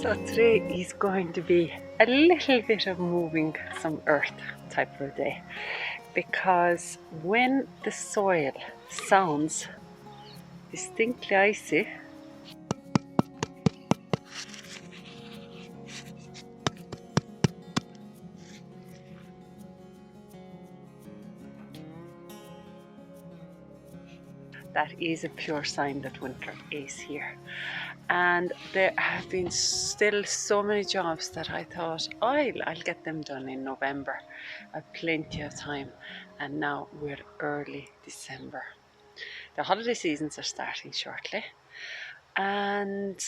So today is going to be a little bit of moving some earth type of a day, because when the soil sounds distinctly icy, that is a pure sign that winter is here. And there have been still so many jobs that I thought I'll get them done in November. I have plenty of time, and now we're early December. The holiday seasons are starting shortly, and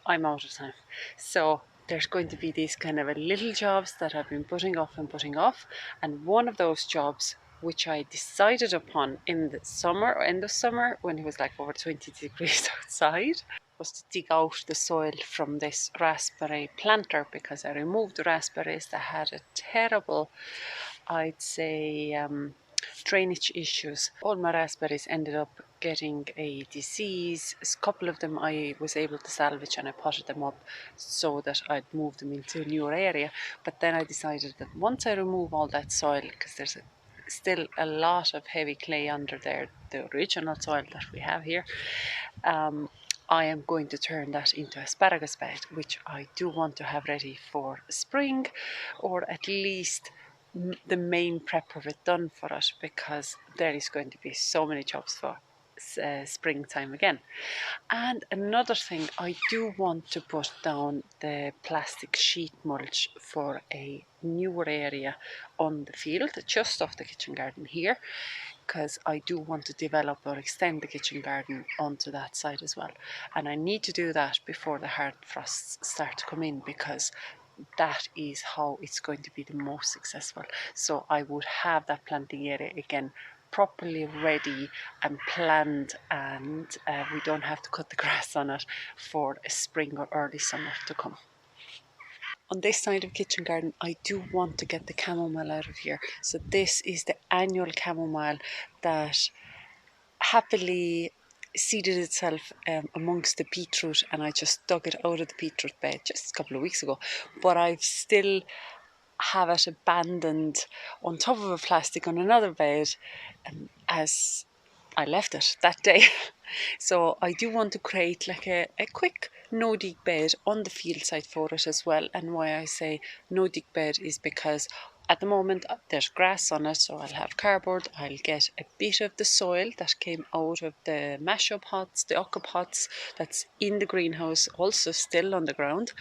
I'm out of time. So there's going to be these kind of a little jobs that I've been putting off and putting off, and one of those jobs, which I decided upon in the summer or end of summer when it was like over 20 degrees outside, was to dig out the soil from this raspberry planter, because I removed the raspberries that had a terrible, I'd say, drainage issues. All my raspberries ended up getting a disease. A couple of them I was able to salvage and I potted them up so that I'd move them into a newer area. But then I decided that once I remove all that soil, because there's still a lot of heavy clay under there, the original soil that we have here, I am going to turn that into asparagus bed, which I do want to have ready for spring, or at least the main prep of it done for it, because there is going to be so many jobs for springtime again. And another thing, I do want to put down the plastic sheet mulch for a newer area on the field just off the kitchen garden here, because I do want to develop or extend the kitchen garden onto that side as well. And I need to do that before the hard frosts start to come in, because that is how it's going to be the most successful. So I would have that planting area again properly ready and planned, and we don't have to cut the grass on it for a spring or early summer to come. On this side of kitchen garden, I do want to get the chamomile out of here. So this is the annual chamomile that happily seeded itself amongst the beetroot, and I just dug it out of the beetroot bed just a couple of weeks ago. But I've still have it abandoned on top of a plastic on another bed, as I left it that day. So I do want to create like a quick no dig bed on the field side for it as well. And why I say no dig bed is because at the moment there's grass on it, so I'll have cardboard. I'll get a bit of the soil that came out of the mash-up pots, the occa pots that's in the greenhouse, also still on the ground,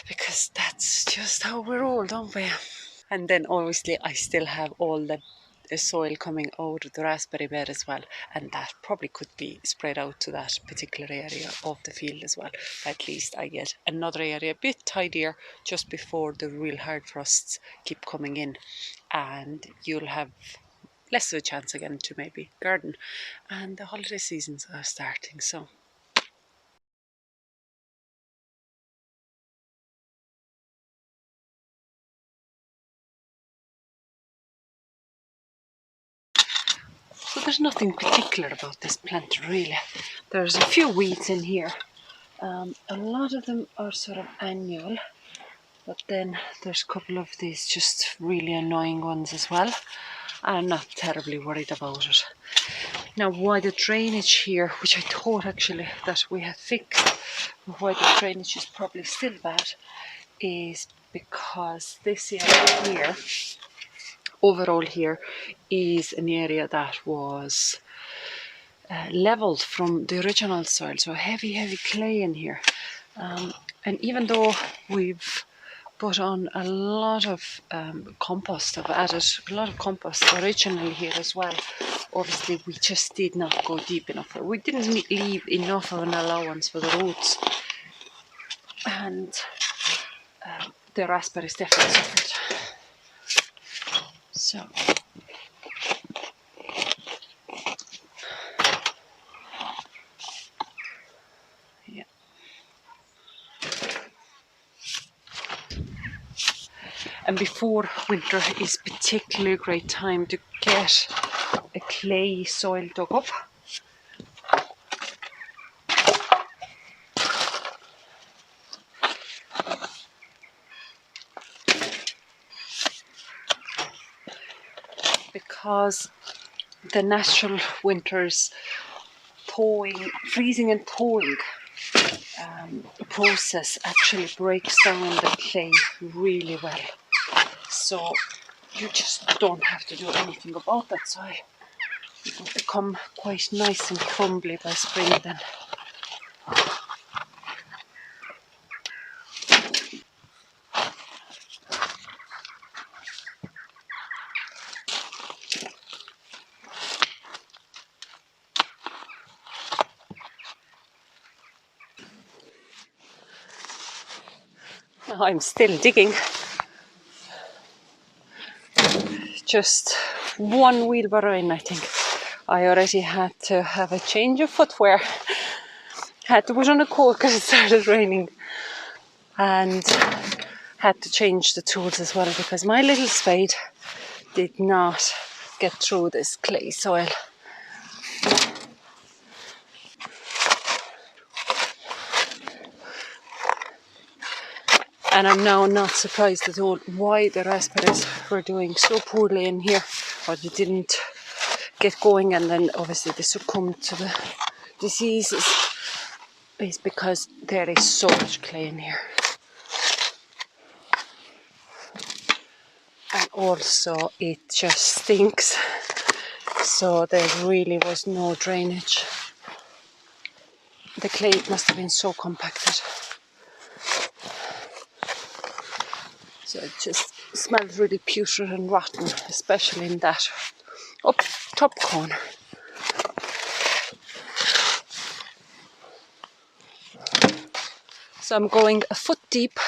because that's just how we roll, don't we? And then obviously I still have all the soil coming out of the raspberry bed as well, and that probably could be spread out to that particular area of the field as well. At least I get another area a bit tidier just before the real hard frosts keep coming in, and you'll have less of a chance again to maybe garden. And the holiday seasons are starting, so there's nothing particular about this plant really. There's a few weeds in here. A lot of them are sort of annual, but then there's a couple of these just really annoying ones as well. I'm not terribly worried about it. Now, why the drainage here, which I thought actually that we had fixed, why the drainage is probably still bad, is because this area here, overall here, is an area that was levelled from the original soil, so heavy clay in here. And even though we've put on a lot of compost, I've added a lot of compost originally here as well, obviously we just did not go deep enough. We didn't leave enough of an allowance for the roots, and the raspberries definitely suffered. So yeah. And before winter is particularly a great time to get a clay soil dug up. because the natural winter's thawing, freezing and thawing process actually breaks down the clay really well. So you just don't have to do anything about that soil. It will become quite nice and crumbly by spring then. I'm still digging. Just one wheelbarrow in, I think. I already had to have a change of footwear. Had to put on a coat because it started raining. And had to change the tools as well because my little spade did not get through this clay soil. And I'm now not surprised at all why the raspberries were doing so poorly in here, or they didn't get going, and then obviously they succumbed to the diseases, is because there is so much clay in here. And also it just stinks, so there really was no drainage. The clay must have been so compacted. So it just smells really putrid and rotten, especially in that up top corner. So I'm going a foot deep,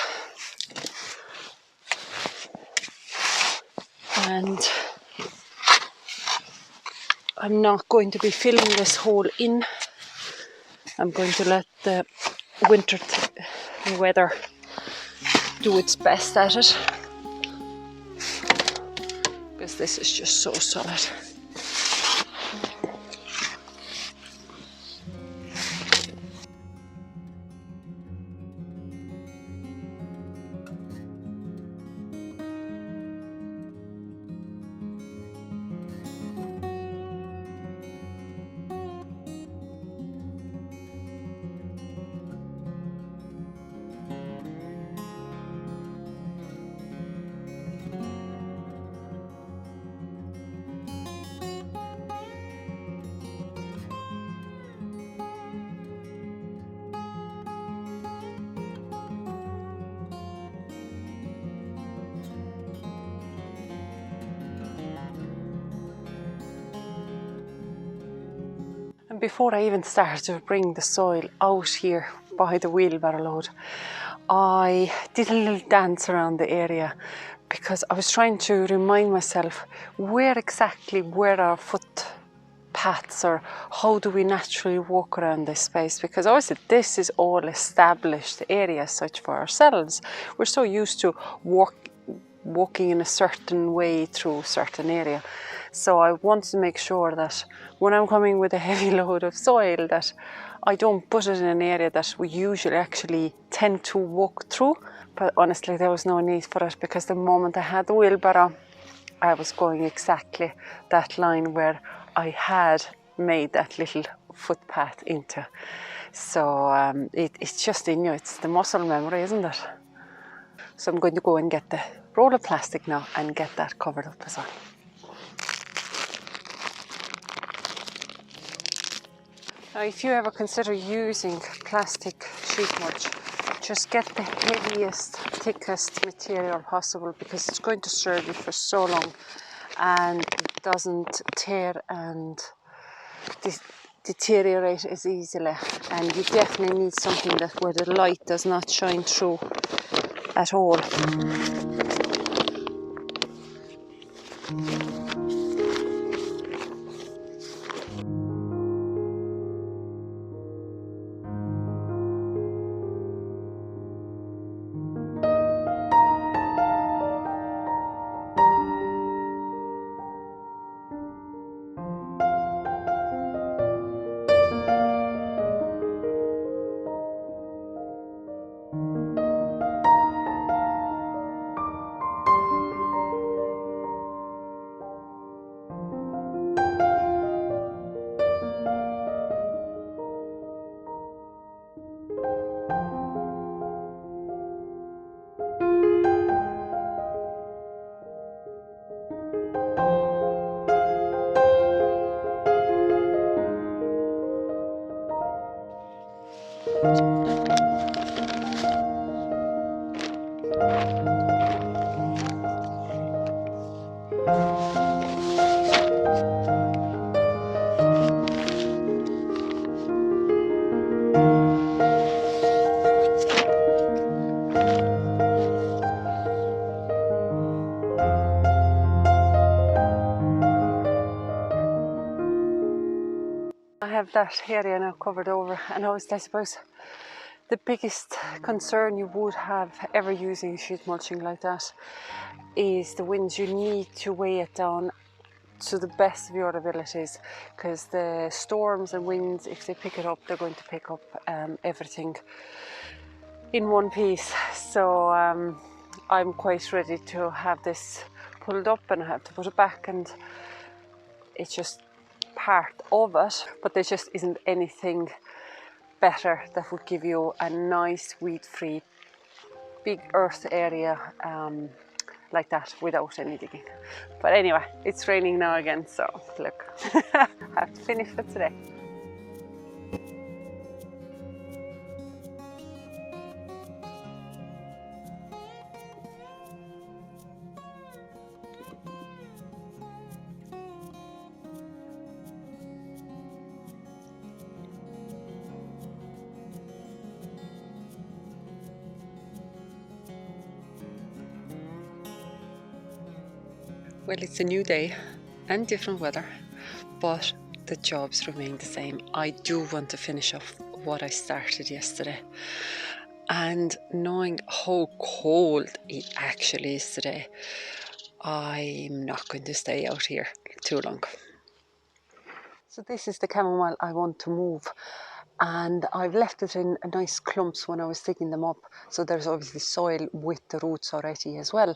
and I'm not going to be filling this hole in. I'm going to let the winter weather do its best at it, because this is just so solid. And before I even started to bring the soil out here by the wheelbarrow load, I did a little dance around the area because I was trying to remind myself where exactly were our footpaths, or how do we naturally walk around this space, because obviously this is all established area such for ourselves. We're so used to walking in a certain way through a certain area. So I wanted to make sure that when I'm coming with a heavy load of soil, that I don't put it in an area that we usually actually tend to walk through. But honestly, there was no need for it, because the moment I had the wheelbarrow, I was going exactly that line where I had made that little footpath into. So it's just in you, it's the muscle memory, isn't it? So I'm going to go and get the roll of plastic now and get that covered up as well. Now, if you ever consider using plastic sheet mulch, just get the heaviest, thickest material possible, because it's going to serve you for so long and it doesn't tear and deteriorate as easily. And you definitely need something that where the light does not shine through at all. have that area now covered over, and I suppose the biggest concern you would have ever using sheet mulching like that is the winds. You need to weigh it down to the best of your abilities, because the storms and winds, if they pick it up, they're going to pick up everything in one piece. So I'm quite ready to have this pulled up, and I have to put it back, and it's just part of it, but there just isn't anything better that would give you a nice weed-free big earth area like that without any digging. But anyway, it's raining now again, so look, I have to finish for today. Well, it's a new day and different weather, but the jobs remain the same. I do want to finish off what I started yesterday, and knowing how cold it actually is today, I'm not going to stay out here too long. So this is the chamomile I want to move, and I've left it in nice clumps when I was digging them up, so there's obviously soil with the roots already as well,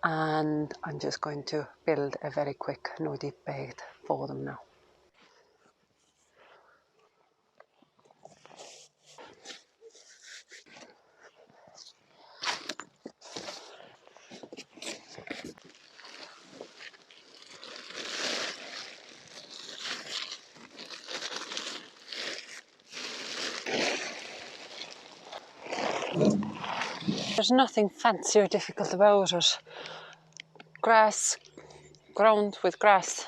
and I'm just going to build a very quick no dip bed for them now. There's nothing fancy or difficult about it. Grass, ground with grass,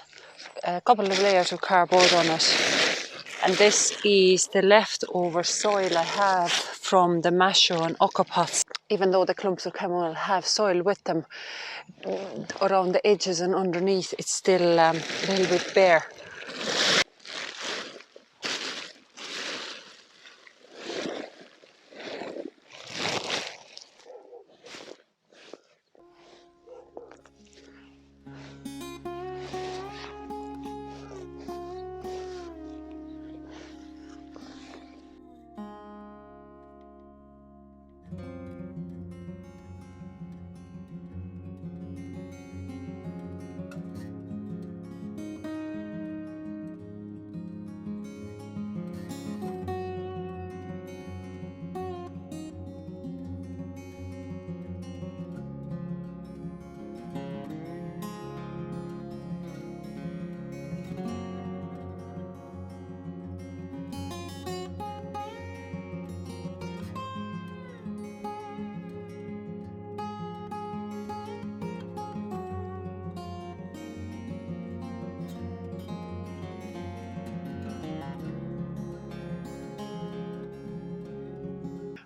a couple of layers of cardboard on it. And this is the leftover soil I have from the masher and ocker pots. Even though the clumps of chamomile have soil with them, around the edges and underneath, it's still a little bit bare.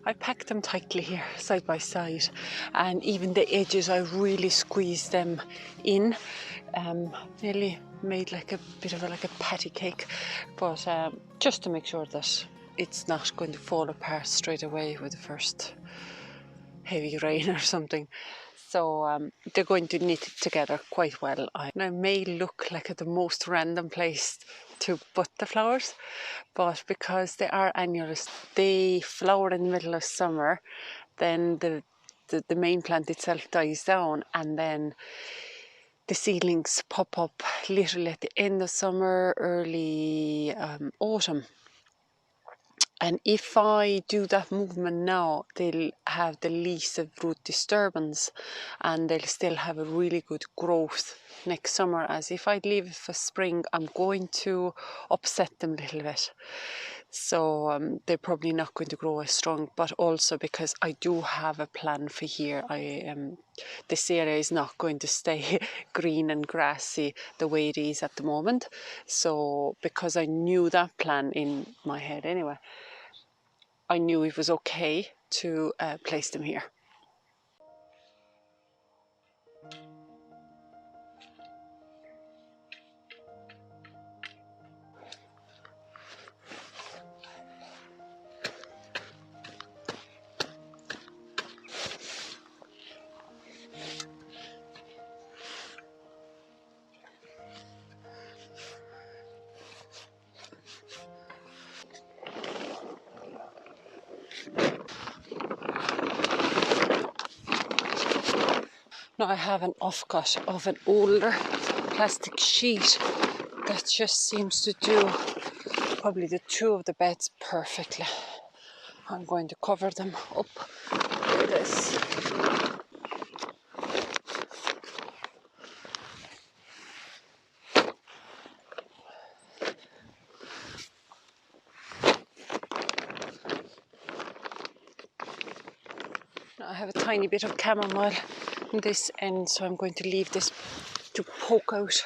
I packed them tightly here, side by side, and even the edges, I really squeezed them in. Nearly made like a bit of like a patty cake, but just to make sure that it's not going to fall apart straight away with the first heavy rain or something. So they're going to knit together quite well. I may look like at the most random place to put the flowers, but because they are annuals, they flower in the middle of summer, then the main plant itself dies down, and then the seedlings pop up literally at the end of summer, early autumn. And if I do that movement now, they'll have the least of root disturbance, and they'll still have a really good growth next summer. As if I leave it for spring, I'm going to upset them a little bit. So they're probably not going to grow as strong, but also because I do have a plan for here. This area is not going to stay green and grassy the way it is at the moment. So because I knew that plan in my head anyway, I knew it was okay to place them here. Now I have an offcut of an older plastic sheet that just seems to do probably the two of the beds perfectly. I'm going to cover them up with this. Now I have a tiny bit of chamomile in this end, so I'm going to leave this to poke out. Is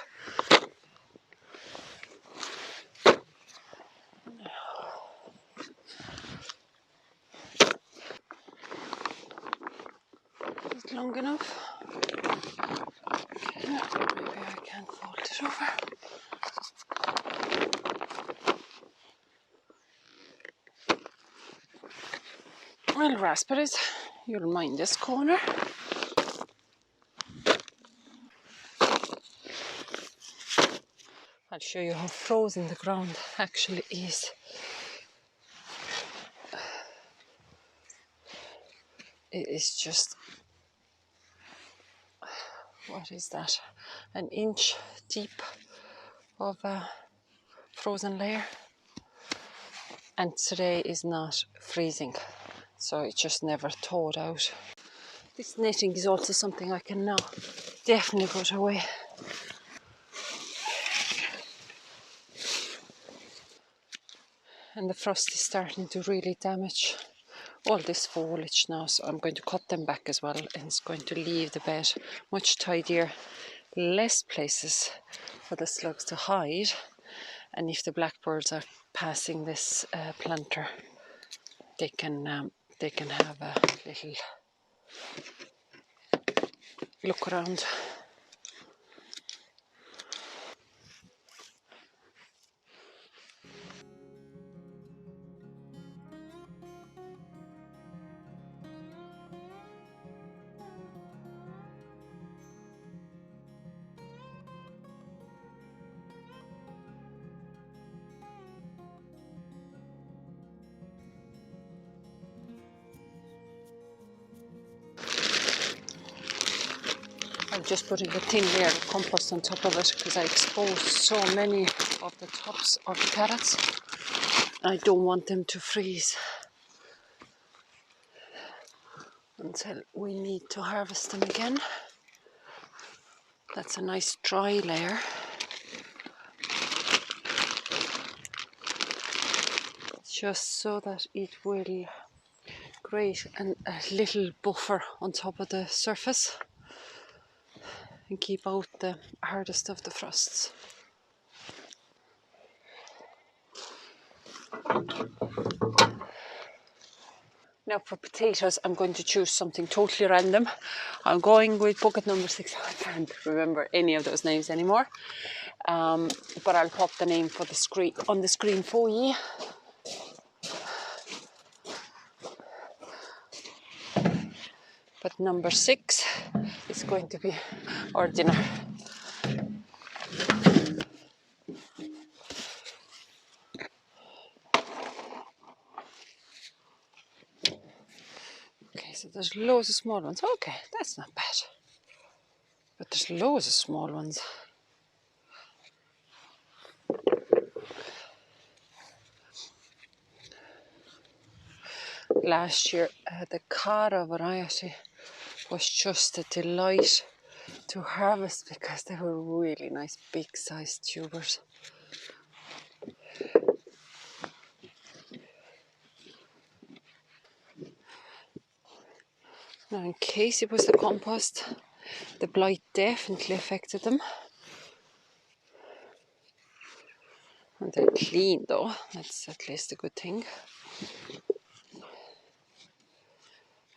it long enough? Okay, maybe I can fold it over. Well, raspberries, you'll mind this corner. I'll show you how frozen the ground actually is. It is just, what is that? An inch deep of a frozen layer. And today is not freezing, so it just never thawed out. This knitting is also something I can now definitely put away. And the frost is starting to really damage all this foliage now, so I'm going to cut them back as well, and it's going to leave the bed much tidier, less places for the slugs to hide. And if the blackbirds are passing this planter, they can have a little look around. I'm just putting a thin layer of compost on top of it because I exposed so many of the tops of the carrots. I don't want them to freeze until we need to harvest them again. That's a nice dry layer. Just so that it will create a little buffer on top of the surface and keep out the hardest of the frosts. Now for potatoes, I'm going to choose something totally random. I'm going with bucket number 6. I can't remember any of those names anymore. But I'll pop the name for the screen on the screen for you. But number 6 is going to be our dinner. Okay, so there's loads of small ones. Okay, that's not bad. But there's loads of small ones. Last year, the Cara variety was just a delight to harvest because they were really nice big sized tubers. Now in case it was the compost, the blight definitely affected them. And they're clean though, that's at least a good thing.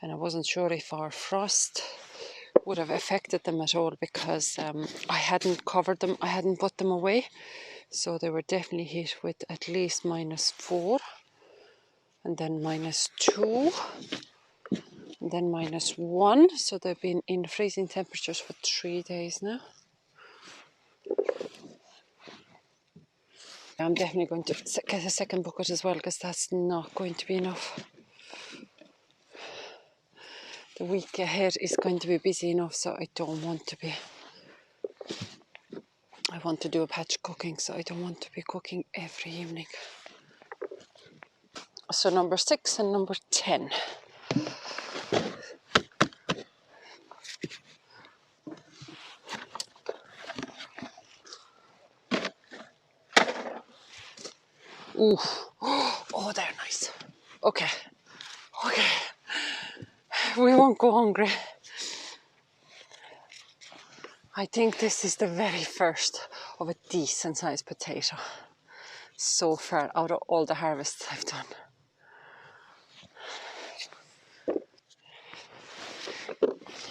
And I wasn't sure if our frost would have affected them at all because I hadn't covered them, I hadn't put them away. So they were definitely hit with at least -4 and then -2 and then -1. So they've been in freezing temperatures for 3 days now. I'm definitely going to get a second bucket as well because that's not going to be enough. the week ahead is going to be busy enough, so I don't want to be. I want to do a patch cooking, so I don't want to be cooking every evening. So number 6 and number 10. Ooh, oh, they're nice. Okay, okay. We won't go hungry. I think this is the very first of a decent sized potato so far out of all the harvests I've done.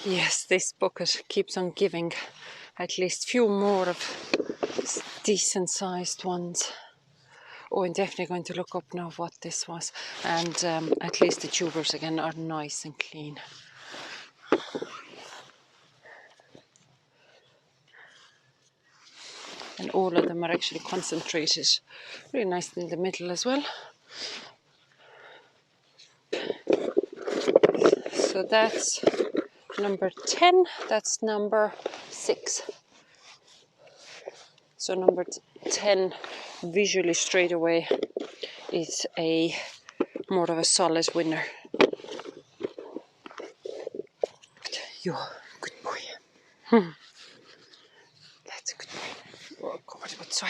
Yes, this bucket keeps on giving at least few more of decent sized ones. Oh, I'm definitely going to look up now what this was. And at least the tubers again are nice and clean. And all of them are actually concentrated. Really nice in the middle as well. So that's number 10, that's number 6. So number 10 visually straight away is a more of a solid winner. You good boy. That's a good boy. Oh, covered with soil.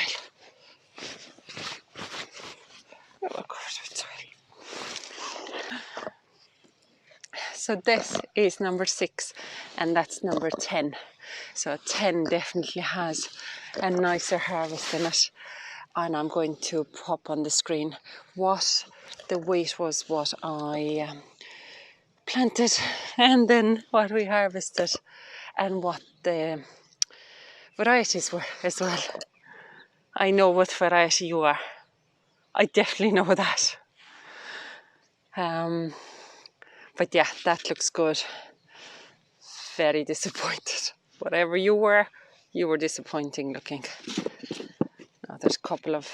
Oh, covered with soil. So this is number 6 and that's number 10. So 10 definitely has a nicer harvest in it. And I'm going to pop on the screen what the weight was, what I planted, and then what we harvested, and what the varieties were as well. I know what variety you are. I definitely know that. But yeah, that looks good. Very disappointed. Whatever you were disappointing looking. Now there's a couple of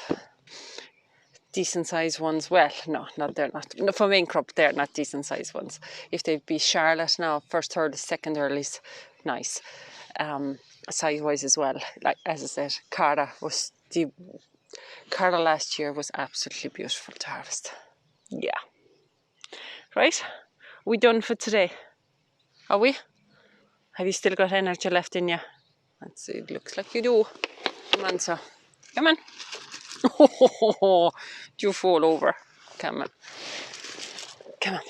decent sized ones. Well, no, they're not. No, for main crop, they're not decent sized ones. If they'd be Charlotte now, first, third, second earlies, nice. Size wise as well. Like as I said, Carla last year was absolutely beautiful to harvest. Yeah. Right? We done for today? Are we? Have you still got energy left in you? Let's see, it looks like you do. Come on, sir. Come on. Oh, you fall over. Come on. Come on.